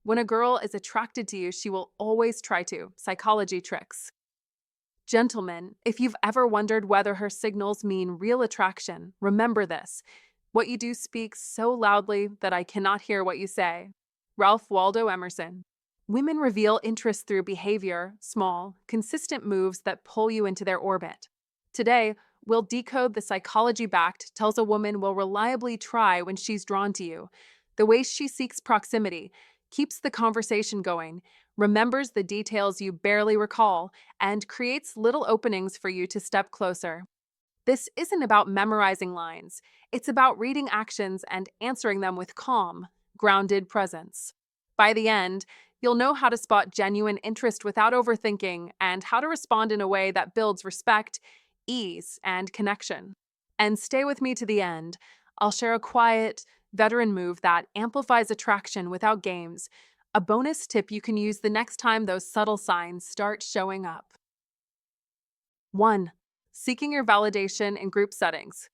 When a girl is attracted to you, she will always try to. Psychology tricks. Gentlemen, if you've ever wondered whether her signals mean real attraction, remember this. What you do speaks so loudly that I cannot hear what you say. Ralph Waldo Emerson. Women reveal interest through behavior, small, consistent moves that pull you into their orbit. Today, we'll decode the psychology-backed tells a woman will reliably try when she's drawn to you. The way she seeks proximity, keeps the conversation going, remembers the details you barely recall, and creates little openings for you to step closer. This isn't about memorizing lines. It's about reading actions and answering them with calm, grounded presence. By the end, you'll know how to spot genuine interest without overthinking and how to respond in a way that builds respect, ease, and connection. And stay with me to the end. I'll share a quiet, veteran move that amplifies attraction without games, a bonus tip you can use the next time those subtle signs start showing up. 1. Seeking your validation in group settings.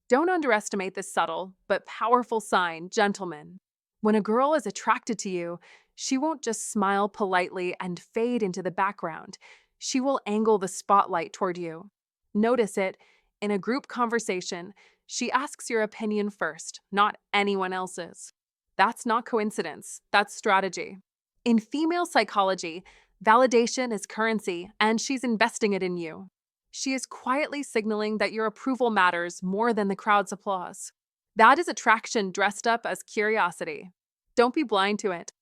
Don't underestimate this subtle but powerful sign, gentlemen. When a girl is attracted to you, she won't just smile politely and fade into the background. She will angle the spotlight toward you. Notice it. In a group conversation, she asks your opinion first, not anyone else's. That's not coincidence, that's strategy. In female psychology, validation is currency, and she's investing it in you. She is quietly signaling that your approval matters more than the crowd's applause. That is attraction dressed up as curiosity. Don't be blind to it.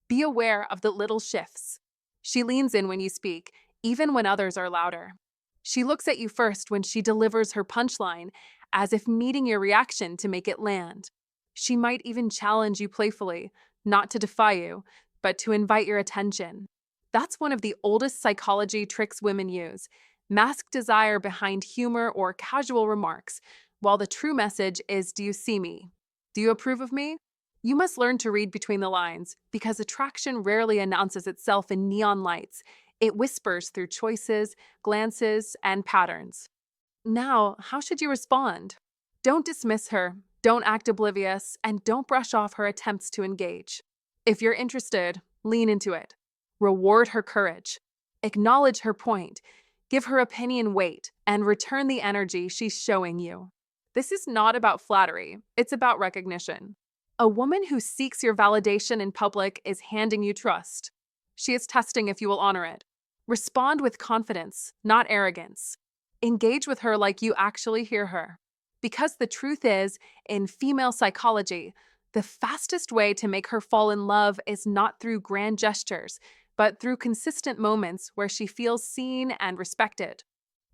Be aware of the little shifts. She leans in when you speak, even when others are louder. She looks at you first when she delivers her punchline, as if meeting your reaction to make it land. She might even challenge you playfully, not to defy you, but to invite your attention. That's one of the oldest psychology tricks women use. Mask desire behind humor or casual remarks, while the true message is, do you see me? Do you approve of me? You must learn to read between the lines, because attraction rarely announces itself in neon lights. It whispers through choices, glances, and patterns. Now, how should you respond? Don't dismiss her, don't act oblivious, and don't brush off her attempts to engage. If you're interested, lean into it. Reward her courage. Acknowledge her point. Give her opinion weight, and return the energy she's showing you. This is not about flattery, it's about recognition. A woman who seeks your validation in public is handing you trust. She is testing if you will honor it. Respond with confidence, not arrogance. Engage with her like you actually hear her. Because the truth is, in female psychology, the fastest way to make her fall in love is not through grand gestures, but through consistent moments where she feels seen and respected.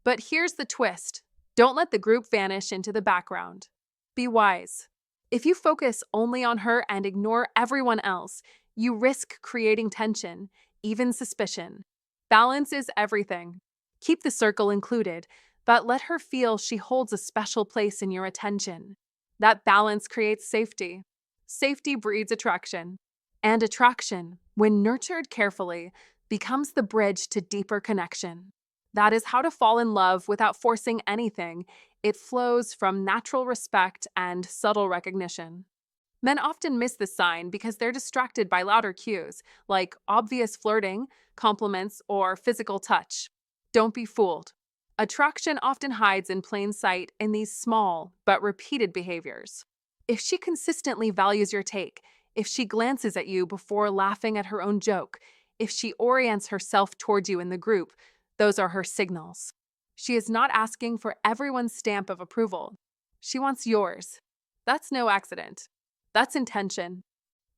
But here's the twist. Don't let the group vanish into the background. Be wise. If you focus only on her and ignore everyone else, you risk creating tension, even suspicion. Balance is everything. Keep the circle included, but let her feel she holds a special place in your attention. That balance creates safety. Safety breeds attraction. And attraction, when nurtured carefully, becomes the bridge to deeper connection. That is how to fall in love without forcing anything. It flows from natural respect and subtle recognition. Men often miss this sign because they're distracted by louder cues, like obvious flirting, compliments, or physical touch. Don't be fooled. Attraction often hides in plain sight in these small but repeated behaviors. If she consistently values your take, if she glances at you before laughing at her own joke, if she orients herself towards you in the group, those are her signals. She is not asking for everyone's stamp of approval. She wants yours. That's no accident. That's intention.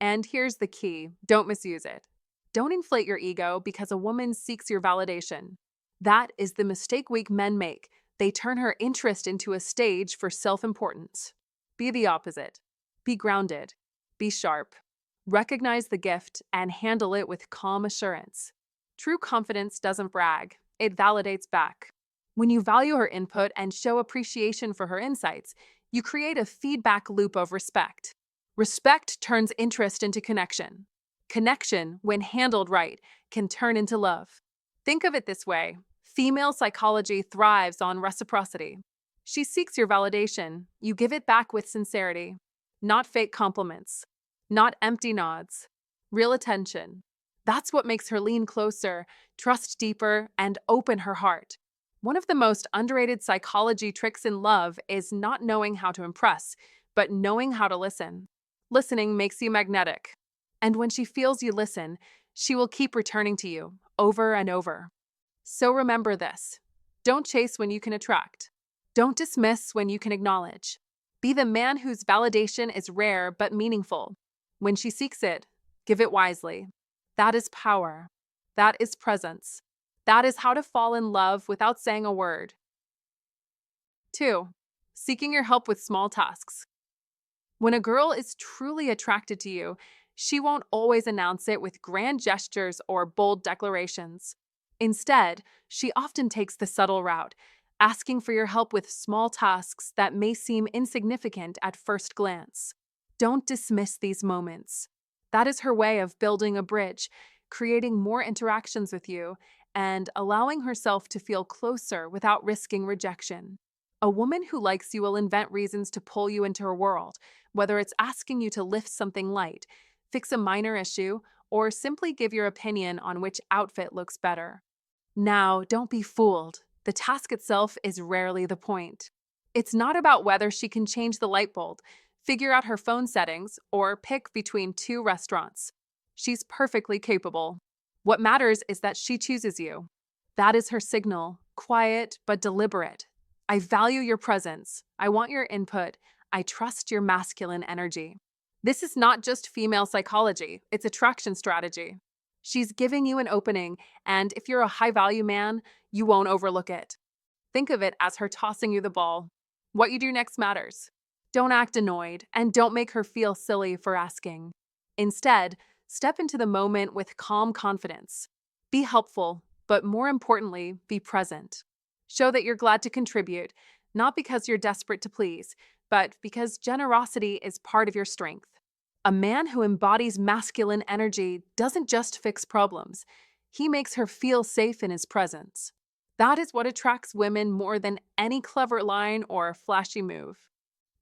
And here's the key, don't misuse it. Don't inflate your ego because a woman seeks your validation. That is the mistake weak men make. They turn her interest into a stage for self-importance. Be the opposite. Be grounded. Be sharp. Recognize the gift and handle it with calm assurance. True confidence doesn't brag, it validates back. When you value her input and show appreciation for her insights, you create a feedback loop of respect. Respect turns interest into connection. Connection, when handled right, can turn into love. Think of it this way. Female psychology thrives on reciprocity. She seeks your validation. You give it back with sincerity. Not fake compliments. Not empty nods. real attention. That's what makes her lean closer, trust deeper, and open her heart. One of the most underrated psychology tricks in love is not knowing how to impress, but knowing how to listen. Listening makes you magnetic. And when she feels you listen, she will keep returning to you over and over. So remember this: don't chase when you can attract. Don't dismiss when you can acknowledge. Be the man whose validation is rare but meaningful. When she seeks it, give it wisely. That is power. That is presence. That is how to fall in love without saying a word. 2. Seeking your help with small tasks. When a girl is truly attracted to you, she won't always announce it with grand gestures or bold declarations. Instead, she often takes the subtle route, asking for your help with small tasks that may seem insignificant at first glance. Don't dismiss these moments. That is her way of building a bridge, creating more interactions with you, and allowing herself to feel closer without risking rejection. A woman who likes you will invent reasons to pull you into her world, whether it's asking you to lift something light, fix a minor issue, or simply give your opinion on which outfit looks better. Now, don't be fooled. The task itself is rarely the point. It's not about whether she can change the light bulb, figure out her phone settings, or pick between two restaurants. She's perfectly capable. What matters is that she chooses you. That is her signal, quiet but deliberate. I value your presence. I want your input. I trust your masculine energy. This is not just female psychology, it's attraction strategy. She's giving you an opening, and if you're a high-value man, you won't overlook it. Think of it as her tossing you the ball. What you do next matters. Don't act annoyed, and don't make her feel silly for asking. Instead, step into the moment with calm confidence. Be helpful, but more importantly, be present. Show that you're glad to contribute, not because you're desperate to please, but because generosity is part of your strength. A man who embodies masculine energy doesn't just fix problems. He makes her feel safe in his presence. That is what attracts women more than any clever line or flashy move.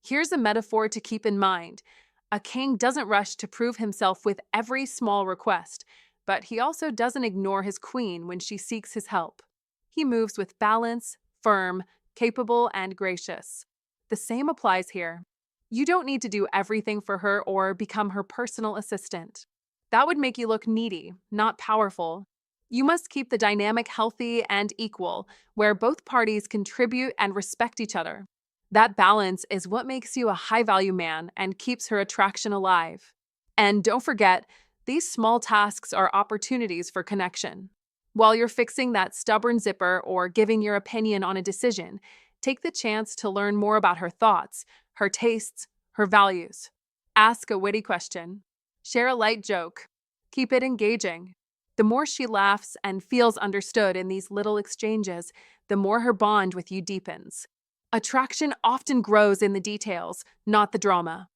Here's a metaphor to keep in mind. A king doesn't rush to prove himself with every small request, but he also doesn't ignore his queen when she seeks his help. He moves with balance, firm, capable, and gracious. The same applies here. You don't need to do everything for her or become her personal assistant. That would make you look needy, not powerful. You must keep the dynamic healthy and equal, where both parties contribute and respect each other. That balance is what makes you a high-value man and keeps her attraction alive. And don't forget, these small tasks are opportunities for connection. While you're fixing that stubborn zipper or giving your opinion on a decision, take the chance to learn more about her thoughts, her tastes, her values. Ask a witty question. Share a light joke. Keep it engaging. The more she laughs and feels understood in these little exchanges, the more her bond with you deepens. Attraction often grows in the details, not the drama.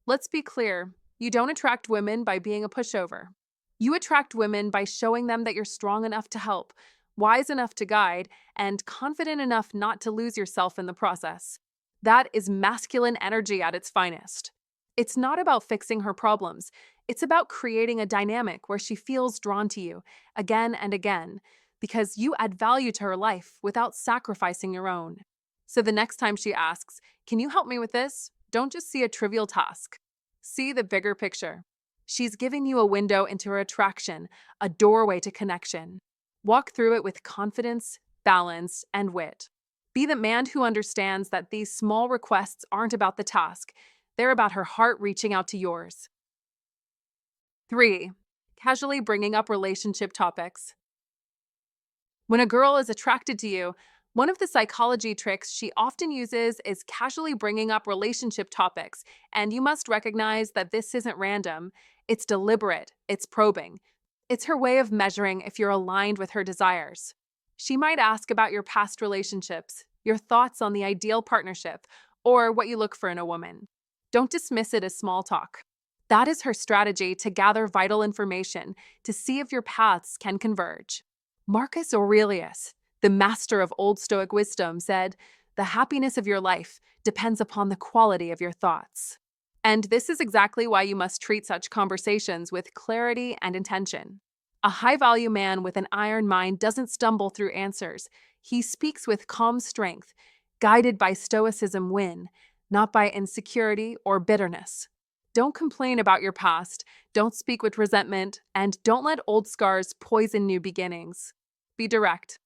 Let's be clear, you don't attract women by being a pushover. You attract women by showing them that you're strong enough to help, wise enough to guide, and confident enough not to lose yourself in the process. That is masculine energy at its finest. It's not about fixing her problems. It's about creating a dynamic where she feels drawn to you again and again, because you add value to her life without sacrificing your own. So the next time she asks, "Can you help me with this?" don't just see a trivial task. See the bigger picture. She's giving you a window into her attraction, a doorway to connection. Walk through it with confidence, balance, and wit. Be the man who understands that these small requests aren't about the task. They're about her heart reaching out to yours. 3. Casually bringing up relationship topics. When a girl is attracted to you, one of the psychology tricks she often uses is casually bringing up relationship topics, and you must recognize that this isn't random. It's deliberate, it's probing. It's her way of measuring if you're aligned with her desires. She might ask about your past relationships, your thoughts on the ideal partnership, or what you look for in a woman. Don't dismiss it as small talk. That is her strategy to gather vital information, to see if your paths can converge. Marcus Aurelius, the master of Old Stoic wisdom, said, "The happiness of your life depends upon the quality of your thoughts." And this is exactly why you must treat such conversations with clarity and intention. A high value man with an iron mind doesn't stumble through answers. He speaks with calm strength, guided by stoicism win, not by insecurity or bitterness. Don't complain about your past, don't speak with resentment, and don't let old scars poison new beginnings. Be direct,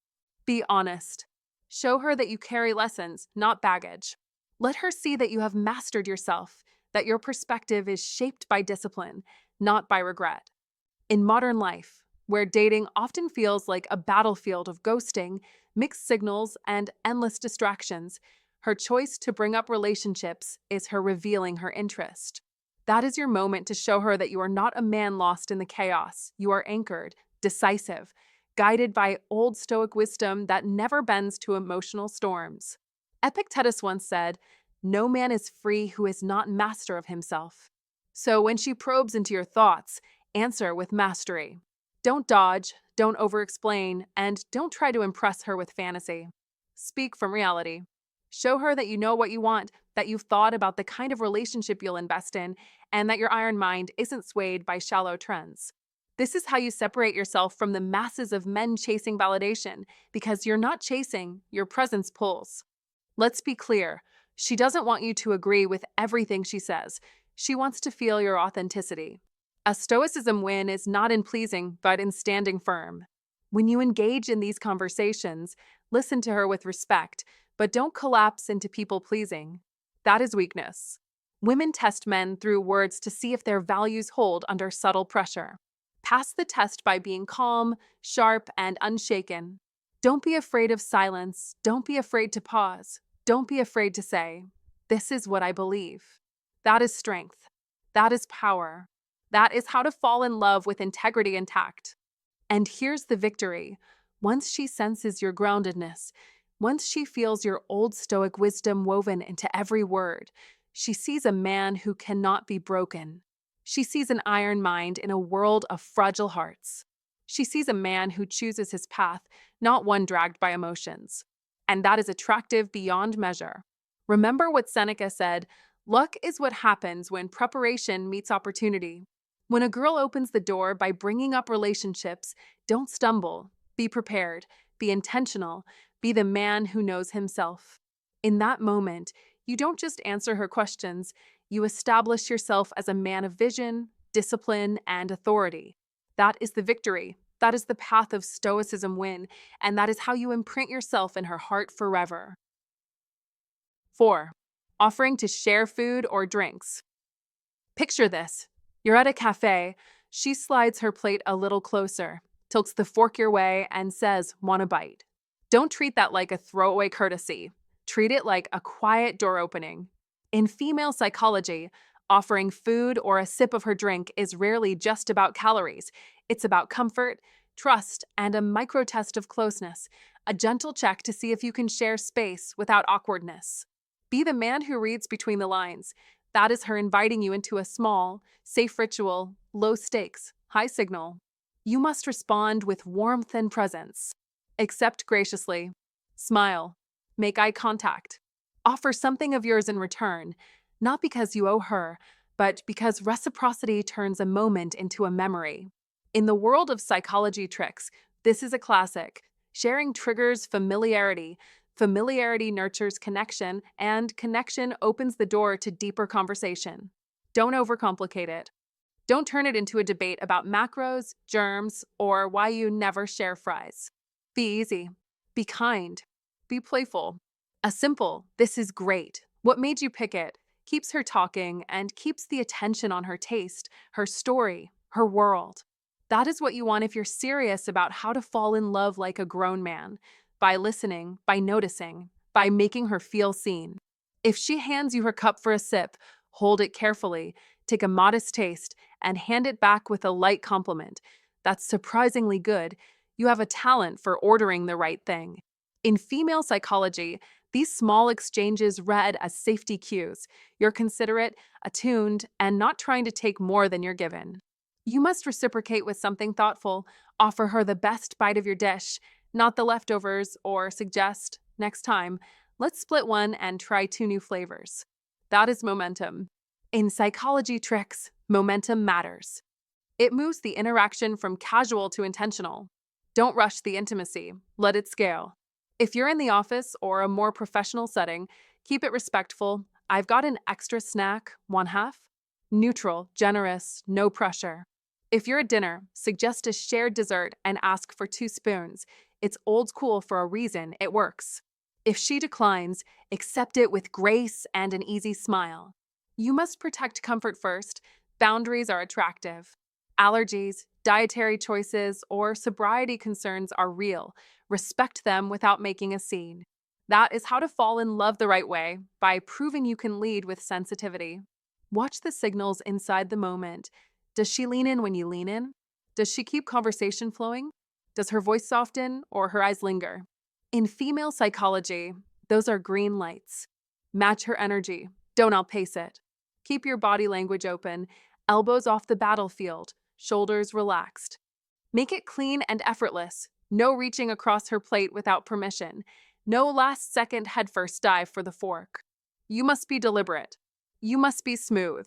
be honest. Show her that you carry lessons, not baggage. Let her see that you have mastered yourself, that your perspective is shaped by discipline, not by regret. In modern life, where dating often feels like a battlefield of ghosting, mixed signals, and endless distractions, her choice to bring up relationships is her revealing her interest. That is your moment to show her that you are not a man lost in the chaos. You are anchored, decisive, guided by old Stoic wisdom that never bends to emotional storms. Epictetus once said, "No man is free who is not master of himself." So when she probes into your thoughts, answer with mastery. Don't dodge, don't over-explain, and don't try to impress her with fantasy. Speak from reality. Show her that you know what you want, that you've thought about the kind of relationship you'll invest in, and that your iron mind isn't swayed by shallow trends. This is how you separate yourself from the masses of men chasing validation, because you're not chasing, your presence pulls. Let's be clear, she doesn't want you to agree with everything she says. She wants to feel your authenticity. A stoicism win is not in pleasing, but in standing firm. When you engage in these conversations, listen to her with respect, but don't collapse into people-pleasing. That is weakness. Women test men through words to see if their values hold under subtle pressure. Pass the test by being calm, sharp, and unshaken. Don't be afraid of silence. Don't be afraid to pause. Don't be afraid to say, "This is what I believe." That is strength. That is power. That is how to fall in love with integrity intact. And here's the victory. Once she senses your groundedness, once she feels your old Stoic wisdom woven into every word, she sees a man who cannot be broken. She sees an iron mind in a world of fragile hearts. She sees a man who chooses his path, not one dragged by emotions. And that is attractive beyond measure. Remember what Seneca said, "Luck is what happens when preparation meets opportunity." When a girl opens the door by bringing up relationships, don't stumble. Be prepared. Be intentional. Be the man who knows himself. In that moment, you don't just answer her questions, you establish yourself as a man of vision, discipline, and authority. That is the victory. That is the path of stoicism win, and that is how you imprint yourself in her heart forever. 4. Offering to share food or drinks. Picture this. You're at a cafe. She slides her plate a little closer, tilts the fork your way, and says, "Want a bite?" Don't treat that like a throwaway courtesy. Treat it like a quiet door opening. In female psychology, offering food or a sip of her drink is rarely just about calories. It's about comfort, trust, and a micro test of closeness, a gentle check to see if you can share space without awkwardness. Be the man who reads between the lines. That is her inviting you into a small, safe ritual, low stakes, high signal. You must respond with warmth and presence. Accept graciously. Smile. Make eye contact. Offer something of yours in return, not because you owe her, but because reciprocity turns a moment into a memory. In the world of psychology tricks, this is a classic. Sharing triggers familiarity. Familiarity nurtures connection, and connection opens the door to deeper conversation. Don't overcomplicate it. Don't turn it into a debate about macros, germs, or why you never share fries. Be easy. Be kind. Be playful. A simple, "This is great. What made you pick it?" keeps her talking and keeps the attention on her taste, her story, her world. That is what you want if you're serious about how to fall in love like a grown man, by listening, by noticing, by making her feel seen. If she hands you her cup for a sip, hold it carefully, take a modest taste, and hand it back with a light compliment. That's surprisingly good. You have a talent for ordering the right thing. In female psychology, these small exchanges read as safety cues. You're considerate, attuned, and not trying to take more than you're given. You must reciprocate with something thoughtful, offer her the best bite of your dish, not the leftovers, or suggest, "Next time, let's split one and try 2 new flavors." That is momentum. In psychology tricks, momentum matters. It moves the interaction from casual to intentional. Don't rush the intimacy, let it scale. If you're in the office or a more professional setting, keep it respectful. I've got an extra snack, one half. Neutral, generous, no pressure. If you're at dinner, suggest a shared dessert and ask for 2 spoons. It's old school for a reason, it works. If she declines, accept it with grace and an easy smile. You must protect comfort first. Boundaries are attractive. Allergies, dietary choices, or sobriety concerns are real. Respect them without making a scene. That is how to fall in love the right way, by proving you can lead with sensitivity. Watch the signals inside the moment. Does she lean in when you lean in? Does she keep conversation flowing? Does her voice soften or her eyes linger? In female psychology, those are green lights. Match her energy, don't outpace it. Keep your body language open, elbows off the battlefield, shoulders relaxed. Make it clean and effortless. No reaching across her plate without permission. No last-second headfirst dive for the fork. You must be deliberate. You must be smooth.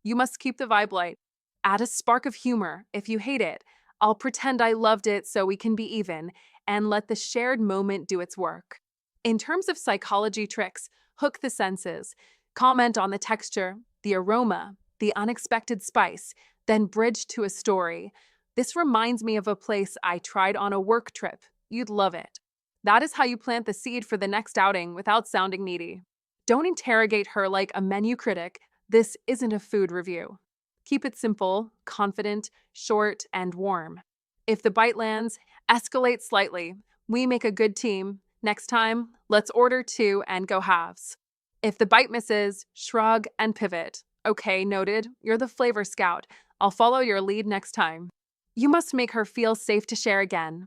You must keep the vibe light. Add a spark of humor. If you hate it, I'll pretend I loved it so we can be even, and let the shared moment do its work. In terms of psychology tricks, hook the senses. Comment on the texture, the aroma, the unexpected spice, then bridge to a story. This reminds me of a place I tried on a work trip. You'd love it. That is how you plant the seed for the next outing without sounding needy. Don't interrogate her like a menu critic. This isn't a food review. Keep it simple, confident, short, and warm. If the bite lands, escalate slightly. We make a good team. Next time, let's order 2 and go halves. If the bite misses, shrug and pivot. Okay, noted. You're the flavor scout. I'll follow your lead next time. You must make her feel safe to share again.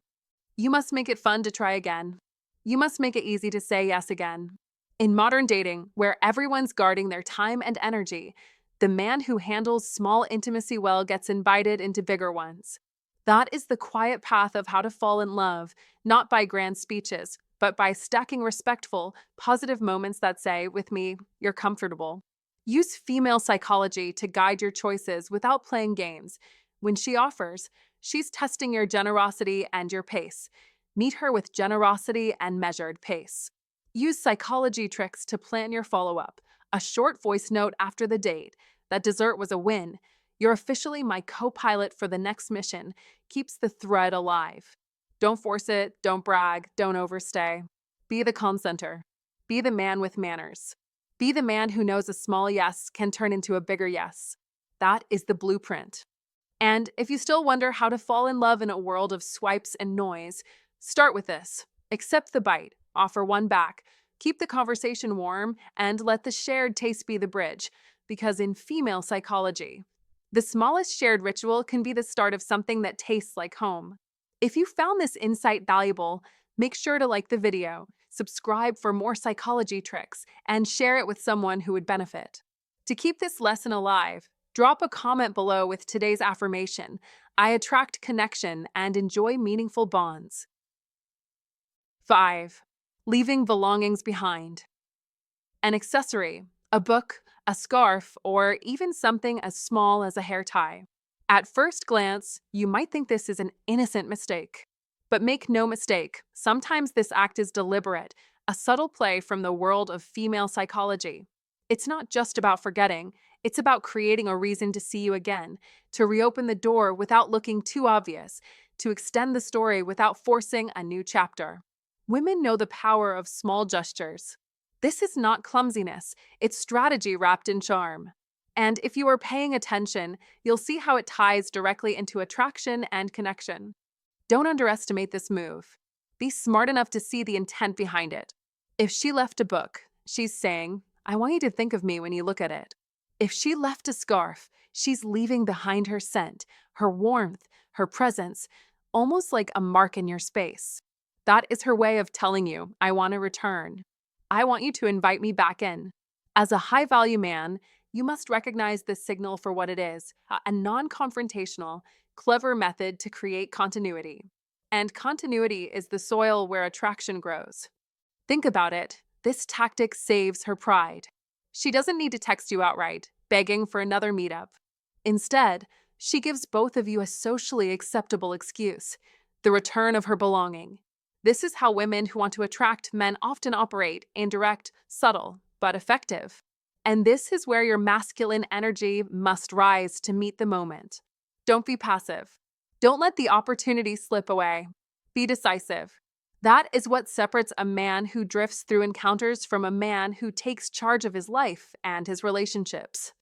You must make it fun to try again. You must make it easy to say yes again. In modern dating, where everyone's guarding their time and energy, the man who handles small intimacy well gets invited into bigger ones. That is the quiet path of how to fall in love, not by grand speeches, but by stacking respectful, positive moments that say, with me, you're comfortable. Use female psychology to guide your choices without playing games. When she offers, she's testing your generosity and your pace. Meet her with generosity and measured pace. Use psychology tricks to plan your follow-up. A short voice note after the date. That dessert was a win. You're officially my co-pilot for the next mission. Keeps the thread alive. Don't force it, don't brag, don't overstay. Be the consenter. Be the man with manners. Be the man who knows a small yes can turn into a bigger yes. That is the blueprint. And if you still wonder how to fall in love in a world of swipes and noise, start with this. Accept the bite, offer one back, keep the conversation warm, and let the shared taste be the bridge. Because in female psychology, the smallest shared ritual can be the start of something that tastes like home. If you found this insight valuable, make sure to like the video, subscribe for more psychology tricks, and share it with someone who would benefit. To keep this lesson alive, drop a comment below with today's affirmation. I attract connection and enjoy meaningful bonds. 5. Leaving belongings behind. An accessory, a book, a scarf, or even something as small as a hair tie. At first glance, you might think this is an innocent mistake. But make no mistake, sometimes this act is deliberate, a subtle play from the world of female psychology. It's not just about forgetting, it's about creating a reason to see you again, to reopen the door without looking too obvious, to extend the story without forcing a new chapter. Women know the power of small gestures. This is not clumsiness, it's strategy wrapped in charm. And if you are paying attention, you'll see how it ties directly into attraction and connection. Don't underestimate this move. Be smart enough to see the intent behind it. If she left a book, she's saying, I want you to think of me when you look at it. If she left a scarf, she's leaving behind her scent, her warmth, her presence, almost like a mark in your space. That is her way of telling you, I want to return. I want you to invite me back in. As a high-value man, you must recognize this signal for what it is, a non-confrontational, clever method to create continuity. And continuity is the soil where attraction grows. Think about it. This tactic saves her pride. She doesn't need to text you outright. begging for another meetup. Instead, she gives both of you a socially acceptable excuse, the return of her belonging. This is how women who want to attract men often operate: indirect, subtle, but effective. And this is where your masculine energy must rise to meet the moment. Don't be passive. Don't let the opportunity slip away. Be decisive. That is what separates a man who drifts through encounters from a man who takes charge of his life and his relationships.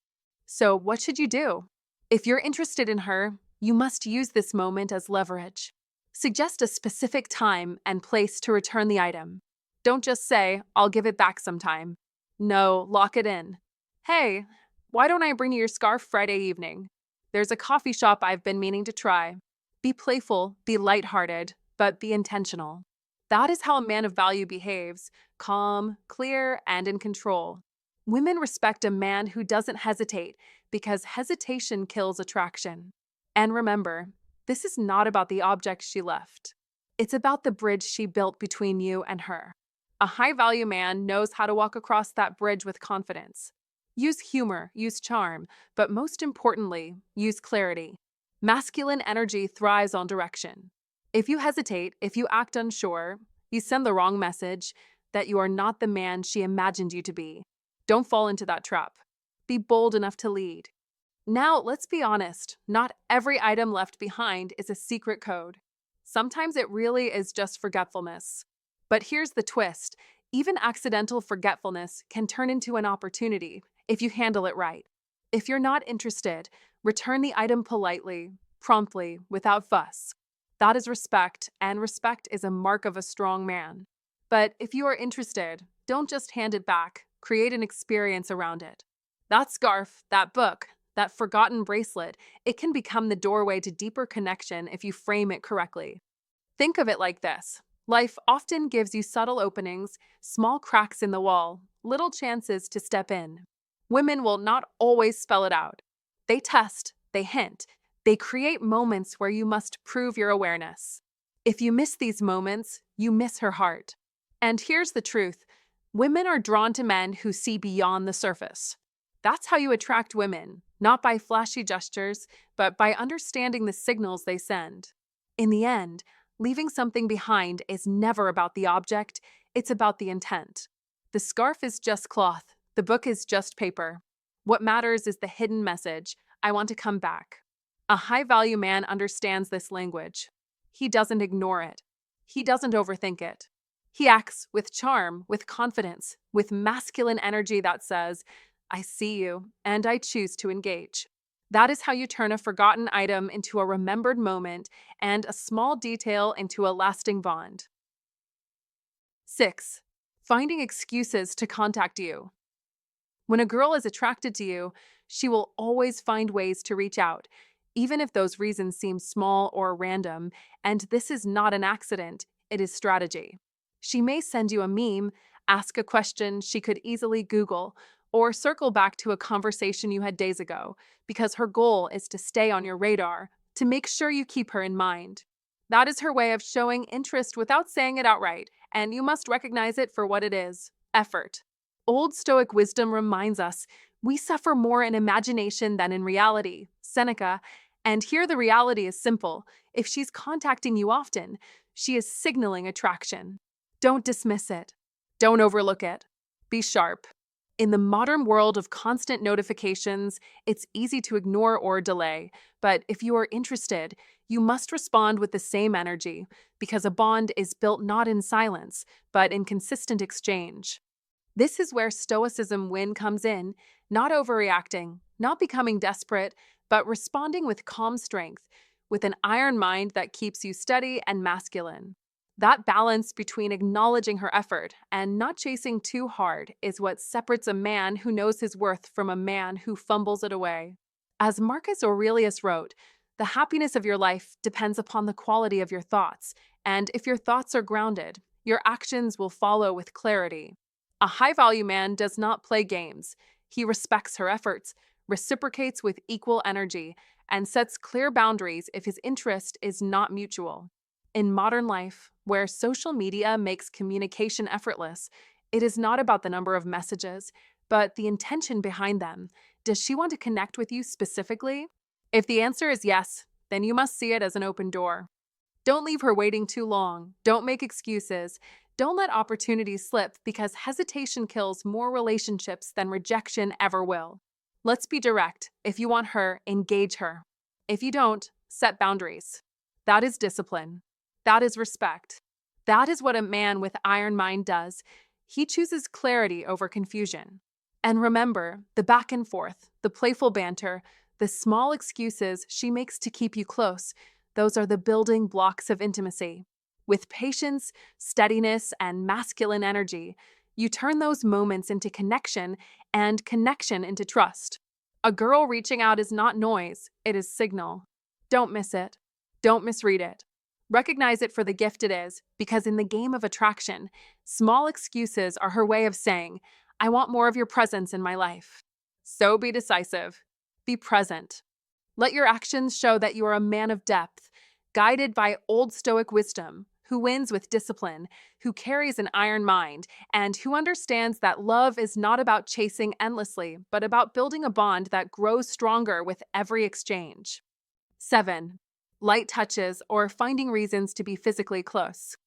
So, what should you do? If you're interested in her, you must use this moment as leverage. Suggest a specific time and place to return the item. Don't just say, "I'll give it back sometime." No, lock it in. "Hey, why don't I bring you your scarf Friday evening? There's a coffee shop I've been meaning to try." Be playful, be lighthearted, but be intentional. That is how a man of value behaves: calm, clear, and in control. Women respect a man who doesn't hesitate because hesitation kills attraction. And remember, this is not about the object she left. It's about the bridge she built between you and her. A high-value man knows how to walk across that bridge with confidence. Use humor, use charm, but most importantly, use clarity. Masculine energy thrives on direction. If you hesitate, if you act unsure, you send the wrong message that you are not the man she imagined you to be. Don't fall into that trap. Be bold enough to lead. Now, let's be honest, not every item left behind is a secret code. Sometimes it really is just forgetfulness. But here's the twist: even accidental forgetfulness can turn into an opportunity if you handle it right. If you're not interested, return the item politely, promptly, without fuss. That is respect, and respect is a mark of a strong man. But if you are interested, don't just hand it back, create an experience around it. That scarf, that book, that forgotten bracelet, it can become the doorway to deeper connection if you frame it correctly. Think of it like this: life often gives you subtle openings, small cracks in the wall, little chances to step in. Women will not always spell it out. They test, they hint, they create moments where you must prove your awareness. If you miss these moments, you miss her heart. And here's the truth: women are drawn to men who see beyond the surface. That's how you attract women, not by flashy gestures, but by understanding the signals they send. In the end, leaving something behind is never about the object, it's about the intent. The scarf is just cloth, the book is just paper. What matters is the hidden message: I want to come back. A high-value man understands this language. He doesn't ignore it. He doesn't overthink it. He acts with charm, with confidence, with masculine energy that says, "I see you, and I choose to engage." That is how you turn a forgotten item into a remembered moment and a small detail into a lasting bond. 6. Finding excuses to contact you. When a girl is attracted to you, she will always find ways to reach out, even if those reasons seem small or random, and this is not an accident, it is strategy. She may send you a meme, ask a question she could easily Google, or circle back to a conversation you had days ago, because her goal is to stay on your radar, to make sure you keep her in mind. That is her way of showing interest without saying it outright, and you must recognize it for what it is: effort. Old Stoic wisdom reminds us we suffer more in imagination than in reality, Seneca. And here the reality is simple: if she's contacting you often, she is signaling attraction. Don't dismiss it. Don't overlook it. Be sharp. In the modern world of constant notifications, it's easy to ignore or delay. But if you are interested, you must respond with the same energy, because a bond is built not in silence, but in consistent exchange. This is where Stoicism win comes in: not overreacting, not becoming desperate, but responding with calm strength, with an iron mind that keeps you steady and masculine. That balance between acknowledging her effort and not chasing too hard is what separates a man who knows his worth from a man who fumbles it away. As Marcus Aurelius wrote, "The happiness of your life depends upon the quality of your thoughts, and if your thoughts are grounded, your actions will follow with clarity." A high-value man does not play games. He respects her efforts, reciprocates with equal energy, and sets clear boundaries if his interest is not mutual. In modern life, where social media makes communication effortless, it is not about the number of messages, but the intention behind them. Does she want to connect with you specifically? If the answer is yes, then you must see it as an open door. Don't leave her waiting too long. Don't make excuses. Don't let opportunities slip because hesitation kills more relationships than rejection ever will. Let's be direct. If you want her, engage her. If you don't, set boundaries. That is discipline. That is respect. That is what a man with iron mind does. He chooses clarity over confusion. And remember, the back and forth, the playful banter, the small excuses she makes to keep you close, those are the building blocks of intimacy. With patience, steadiness, and masculine energy, you turn those moments into connection and connection into trust. A girl reaching out is not noise, it is signal. Don't miss it. Don't misread it. Recognize it for the gift it is, because in the game of attraction, small excuses are her way of saying, I want more of your presence in my life. So be decisive. Be present. Let your actions show that you are a man of depth, guided by Old Stoic wisdom, who wins with discipline, who carries an iron mind, and who understands that love is not about chasing endlessly, but about building a bond that grows stronger with every exchange. 7. Light touches or finding reasons to be physically close.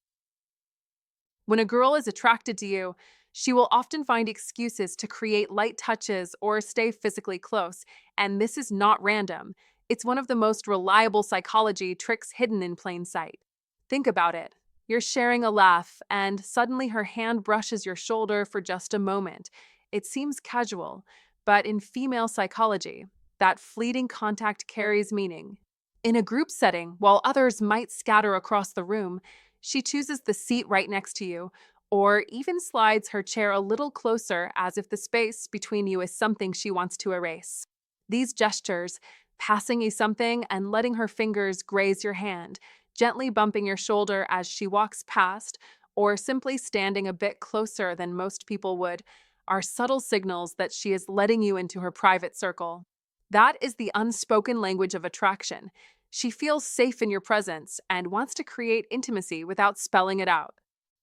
When a girl is attracted to you, she will often find excuses to create light touches or stay physically close, and this is not random. It's one of the most reliable psychology tricks hidden in plain sight. Think about it. You're sharing a laugh, and suddenly her hand brushes your shoulder for just a moment. It seems casual, but in female psychology, that fleeting contact carries meaning. In a group setting, while others might scatter across the room, she chooses the seat right next to you, or even slides her chair a little closer as if the space between you is something she wants to erase. These gestures, passing you something and letting her fingers graze your hand, gently bumping your shoulder as she walks past, or simply standing a bit closer than most people would, are subtle signals that she is letting you into her private circle. That is the unspoken language of attraction. She feels safe in your presence and wants to create intimacy without spelling it out.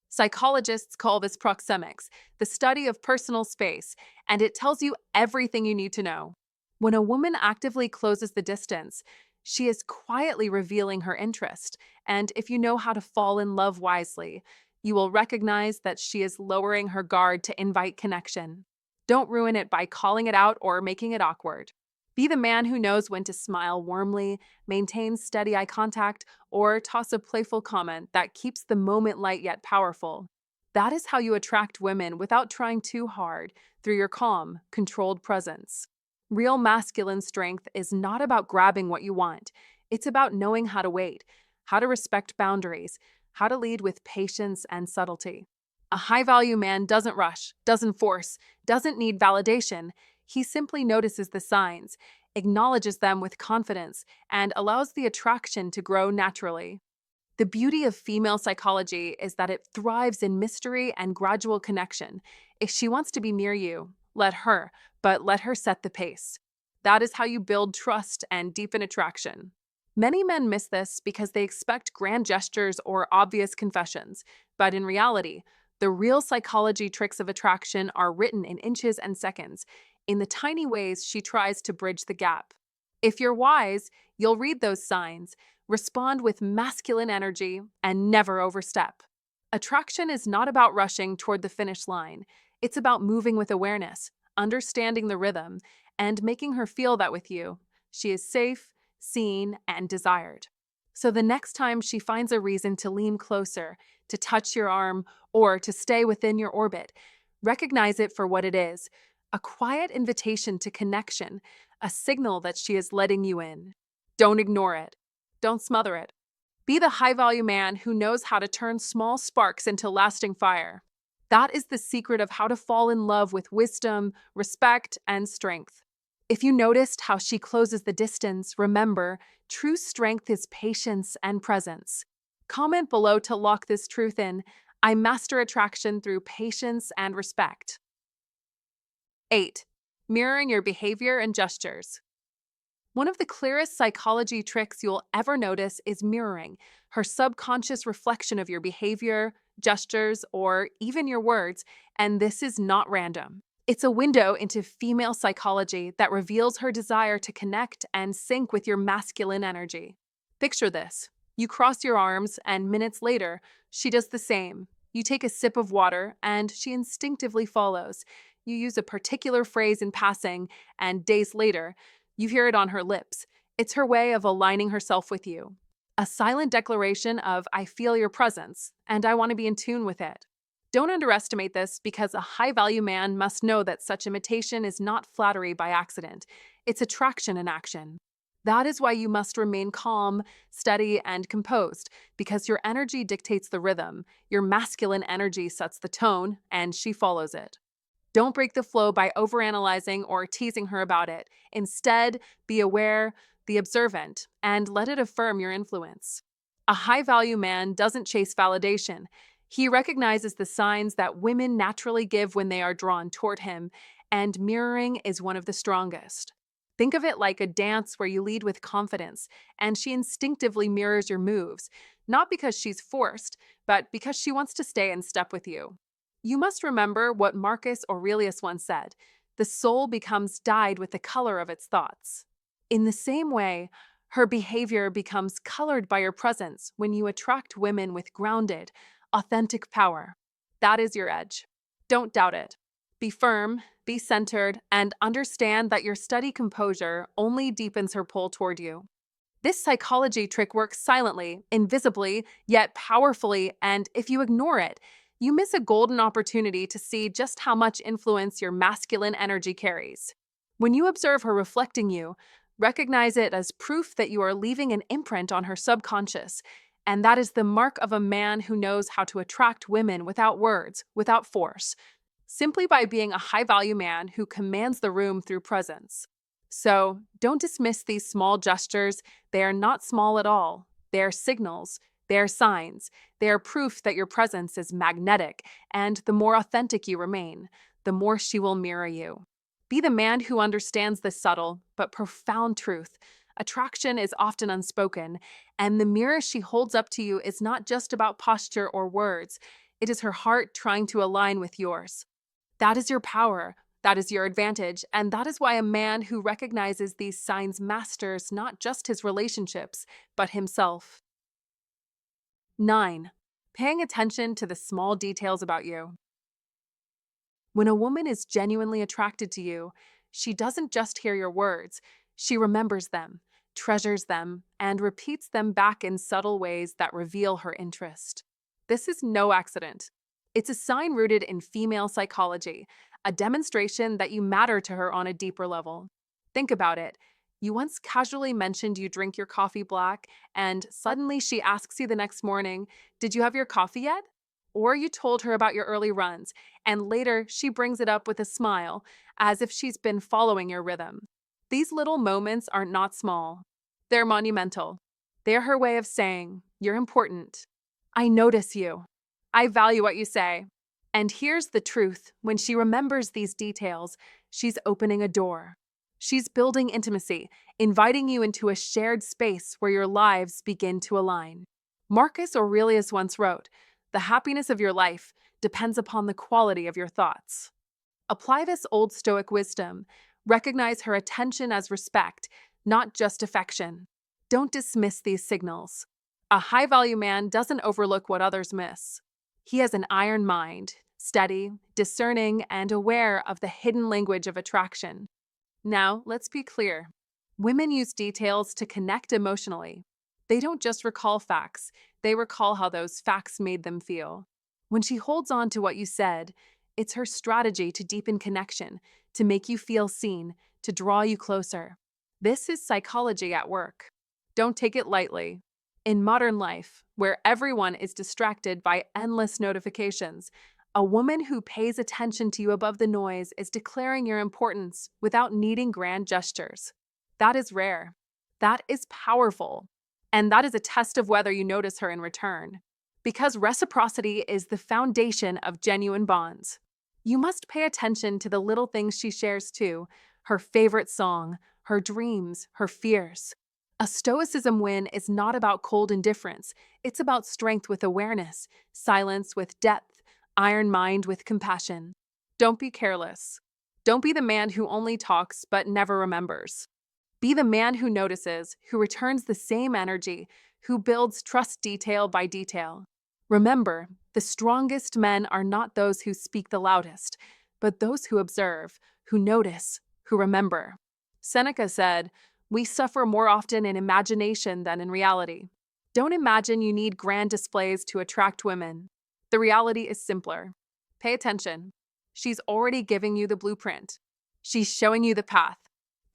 Psychologists call this proxemics, the study of personal space, and it tells you everything you need to know. When a woman actively closes the distance, she is quietly revealing her interest, and if you know how to fall in love wisely, you will recognize that she is lowering her guard to invite connection. Don't ruin it by calling it out or making it awkward. Be the man who knows when to smile warmly, maintain steady eye contact, or toss a playful comment that keeps the moment light yet powerful. That is how you attract women without trying too hard, through your calm, controlled presence. Real masculine strength is not about grabbing what you want. It's about knowing how to wait, how to respect boundaries, how to lead with patience and subtlety. A high-value man doesn't rush, doesn't force, doesn't need validation. He simply notices the signs, acknowledges them with confidence, and allows the attraction to grow naturally. The beauty of female psychology is that it thrives in mystery and gradual connection. If she wants to be near you, let her, but let her set the pace. That is how you build trust and deepen attraction. Many men miss this because they expect grand gestures or obvious confessions, but in reality, the real psychology tricks of attraction are written in inches and seconds, in the tiny ways she tries to bridge the gap. If you're wise, you'll read those signs, respond with masculine energy, and never overstep. Attraction is not about rushing toward the finish line. It's about moving with awareness, understanding the rhythm, and making her feel that with you, she is safe, seen, and desired. So the next time she finds a reason to lean closer, to touch your arm, or to stay within your orbit, recognize it for what it is, a quiet invitation to connection, a signal that she is letting you in. Don't ignore it. Don't smother it. Be the high-value man who knows how to turn small sparks into lasting fire. That is the secret of how to fall in love with wisdom, respect, and strength. If you noticed how she closes the distance, remember, true strength is patience and presence. Comment below to lock this truth in. I master attraction through patience and respect. 8. Mirroring your behavior and gestures. One of the clearest psychology tricks you'll ever notice is mirroring, her subconscious reflection of your behavior, gestures, or even your words, and this is not random. It's a window into female psychology that reveals her desire to connect and sync with your masculine energy. Picture this. You cross your arms, and minutes later, she does the same. You take a sip of water, and she instinctively follows. You use a particular phrase in passing, and days later, you hear it on her lips. It's her way of aligning herself with you. A silent declaration of, I feel your presence, and I want to be in tune with it. Don't underestimate this because a high value man must know that such imitation is not flattery by accident, it's attraction in action. That is why you must remain calm, steady, and composed, because your energy dictates the rhythm, your masculine energy sets the tone, and she follows it. Don't break the flow by overanalyzing or teasing her about it. Instead, be aware, be observant, and let it affirm your influence. A high value man doesn't chase validation. He recognizes the signs that women naturally give when they are drawn toward him, and mirroring is one of the strongest. Think of it like a dance where you lead with confidence, and she instinctively mirrors your moves, not because she's forced, but because she wants to stay in step with you. You must remember what Marcus Aurelius once said: the soul becomes dyed with the color of its thoughts. In the same way, her behavior becomes colored by your presence when you attract women with grounded, authentic power. That is your edge. Don't doubt it. Be firm, be centered, and understand that your steady composure only deepens her pull toward you. This psychology trick works silently, invisibly, yet powerfully, and if you ignore it, you miss a golden opportunity to see just how much influence your masculine energy carries. When you observe her reflecting you, recognize it as proof that you are leaving an imprint on her subconscious, and that is the mark of a man who knows how to attract women without words, without force, simply by being a high-value man who commands the room through presence. So, don't dismiss these small gestures. They are not small at all. They are signals, they are signs, they are proof that your presence is magnetic, and the more authentic you remain, the more she will mirror you. Be the man who understands this subtle but profound truth. Attraction is often unspoken, and the mirror she holds up to you is not just about posture or words. It is her heart trying to align with yours. That is your power, that is your advantage, and that is why a man who recognizes these signs masters not just his relationships, but himself. 9. Paying attention to the small details about you. When a woman is genuinely attracted to you, she doesn't just hear your words, she remembers them, treasures them, and repeats them back in subtle ways that reveal her interest. This is no accident. It's a sign rooted in female psychology, a demonstration that you matter to her on a deeper level. Think about it. You once casually mentioned you drink your coffee black, and suddenly she asks you the next morning, "Did you have your coffee yet?" Or you told her about your early runs, and later she brings it up with a smile, as if she's been following your rhythm. These little moments are not small. They're monumental. They're her way of saying, "You're important. I notice you. I value what you say." And here's the truth: when she remembers these details, she's opening a door. She's building intimacy, inviting you into a shared space where your lives begin to align. Marcus Aurelius once wrote, "The happiness of your life depends upon the quality of your thoughts." Apply this old Stoic wisdom. Recognize her attention as respect, not just affection. Don't dismiss these signals. A high-value man doesn't overlook what others miss. He has an iron mind, steady, discerning, and aware of the hidden language of attraction. Now, let's be clear. Women use details to connect emotionally. They don't just recall facts, they recall how those facts made them feel. When she holds on to what you said, it's her strategy to deepen connection, to make you feel seen, to draw you closer. This is psychology at work. Don't take it lightly. In modern life, where everyone is distracted by endless notifications, a woman who pays attention to you above the noise is declaring your importance without needing grand gestures. That is rare. That is powerful. And that is a test of whether you notice her in return. Because reciprocity is the foundation of genuine bonds. You must pay attention to the little things she shares too: her favorite song, her dreams, her fears. A Stoicism win is not about cold indifference. It's about strength with awareness, silence with depth, iron mind with compassion. Don't be careless. Don't be the man who only talks but never remembers. Be the man who notices, who returns the same energy, who builds trust detail by detail. Remember, the strongest men are not those who speak the loudest, but those who observe, who notice, who remember. Seneca said, "We suffer more often in imagination than in reality." Don't imagine you need grand displays to attract women. The reality is simpler. Pay attention. She's already giving you the blueprint. She's showing you the path.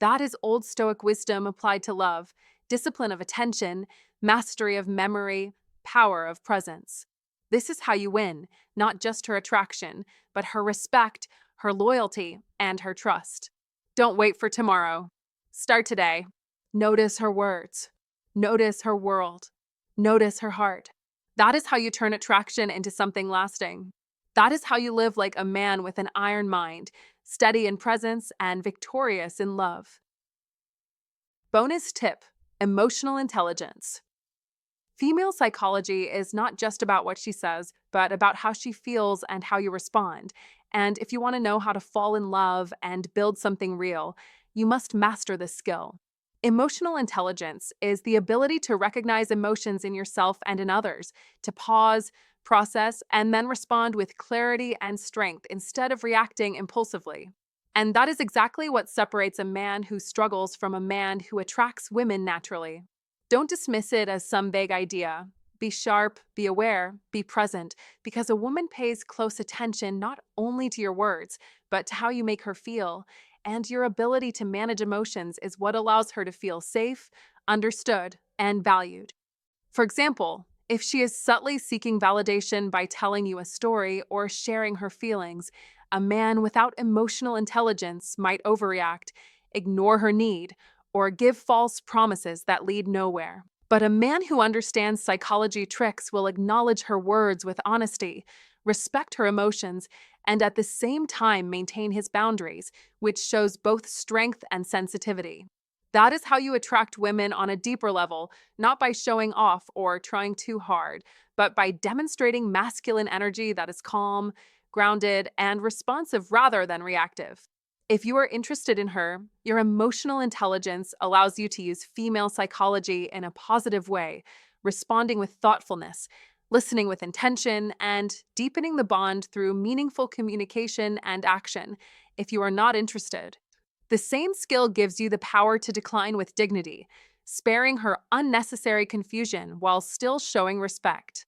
That is Old Stoic wisdom applied to love, discipline of attention, mastery of memory, power of presence. This is how you win, not just her attraction, but her respect, her loyalty, and her trust. Don't wait for tomorrow. Start today. Notice her words. Notice her world. Notice her heart. That is how you turn attraction into something lasting. That is how you live like a man with an iron mind, steady in presence and victorious in love. Bonus tip: emotional intelligence. Female psychology is not just about what she says, but about how she feels and how you respond. And if you want to know how to fall in love and build something real, you must master this skill. Emotional intelligence is the ability to recognize emotions in yourself and in others, to pause, process, and then respond with clarity and strength instead of reacting impulsively. And that is exactly what separates a man who struggles from a man who attracts women naturally. Don't dismiss it as some vague idea. Be sharp, be aware, be present, because a woman pays close attention not only to your words, but to how you make her feel. And your ability to manage emotions is what allows her to feel safe, understood, and valued. For example, if she is subtly seeking validation by telling you a story or sharing her feelings, a man without emotional intelligence might overreact, ignore her need, or give false promises that lead nowhere. But a man who understands psychology tricks will acknowledge her words with honesty, respect her emotions, and at the same time maintain his boundaries, which shows both strength and sensitivity. That is how you attract women on a deeper level, not by showing off or trying too hard, but by demonstrating masculine energy that is calm, grounded, and responsive rather than reactive. If you are interested in her, your emotional intelligence allows you to use female psychology in a positive way, responding with thoughtfulness, listening with intention, and deepening the bond through meaningful communication and action. If you are not interested, the same skill gives you the power to decline with dignity, sparing her unnecessary confusion while still showing respect.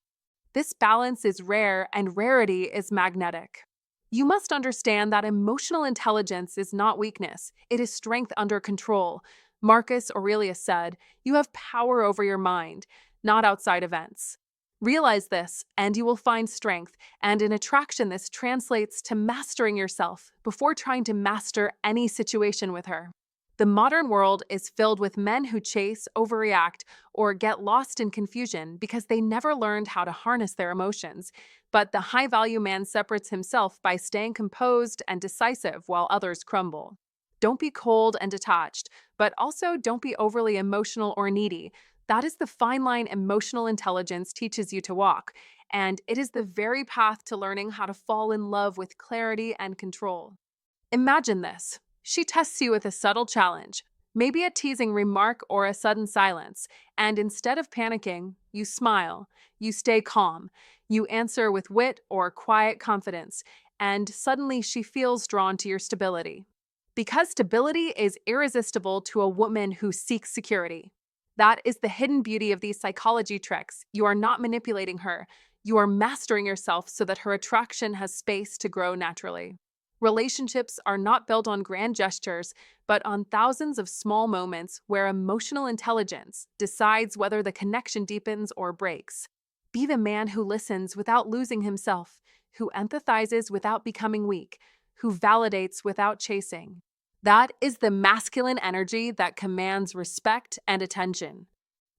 This balance is rare and rarity is magnetic. You must understand that emotional intelligence is not weakness, it is strength under control. Marcus Aurelius said, "You have power over your mind, not outside events." Realize this, and you will find strength, and in attraction, this translates to mastering yourself before trying to master any situation with her. The modern world is filled with men who chase, overreact, or get lost in confusion because they never learned how to harness their emotions. But the high-value man separates himself by staying composed and decisive while others crumble. Don't be cold and detached, but also don't be overly emotional or needy. That is the fine line emotional intelligence teaches you to walk, and it is the very path to learning how to fall in love with clarity and control. Imagine this. She tests you with a subtle challenge, maybe a teasing remark or a sudden silence, and instead of panicking, you smile, you stay calm, you answer with wit or quiet confidence, and suddenly she feels drawn to your stability. Because stability is irresistible to a woman who seeks security. That is the hidden beauty of these psychology tricks. You are not manipulating her. You are mastering yourself so that her attraction has space to grow naturally. Relationships are not built on grand gestures, but on thousands of small moments where emotional intelligence decides whether the connection deepens or breaks. Be the man who listens without losing himself, who empathizes without becoming weak, who validates without chasing. That is the masculine energy that commands respect and attention.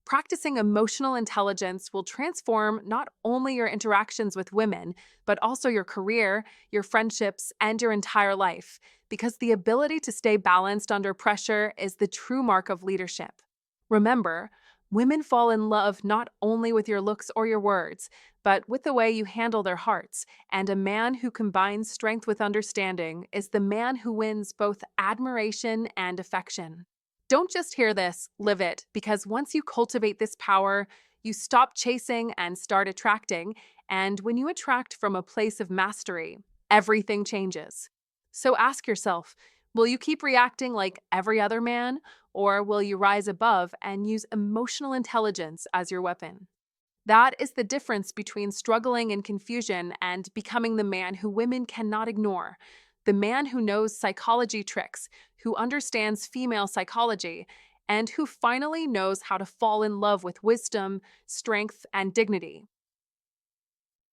Practicing emotional intelligence will transform not only your interactions with women, but also your career, your friendships, and your entire life, because the ability to stay balanced under pressure is the true mark of leadership. Remember, Women fall in love not only with your looks or your words, but with the way you handle their hearts. And a man who combines strength with understanding is the man who wins both admiration and affection. Don't just hear this, live it, because once you cultivate this power, you stop chasing and start attracting. And when you attract from a place of mastery, everything changes. So ask yourself, will you keep reacting like every other man? Or will you rise above and use emotional intelligence as your weapon? That is the difference between struggling in confusion and becoming the man who women cannot ignore. The man who knows psychology tricks, who understands female psychology, and who finally knows how to fall in love with wisdom, strength, and dignity.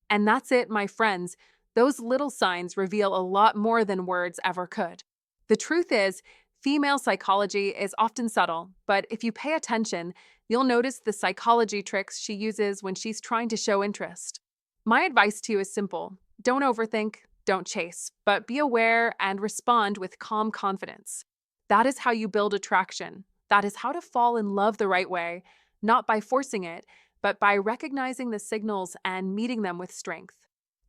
And that's it, my friends. Those little signs reveal a lot more than words ever could. The truth is, female psychology is often subtle, but if you pay attention, you'll notice the psychology tricks she uses when she's trying to show interest. My advice to you is simple. Don't overthink, don't chase, but be aware and respond with calm confidence. That is how you build attraction. That is how to fall in love the right way, not by forcing it, but by recognizing the signals and meeting them with strength.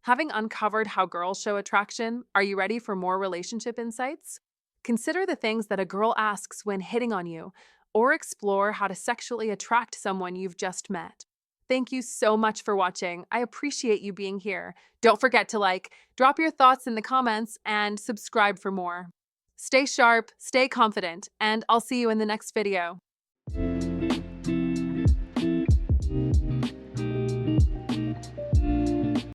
Having uncovered how girls show attraction, are you ready for more relationship insights? Consider the things that a girl asks when hitting on you, or explore how to sexually attract someone you've just met. Thank you so much for watching. I appreciate you being here. Don't forget to like, drop your thoughts in the comments, and subscribe for more. Stay sharp, stay confident, and I'll see you in the next video.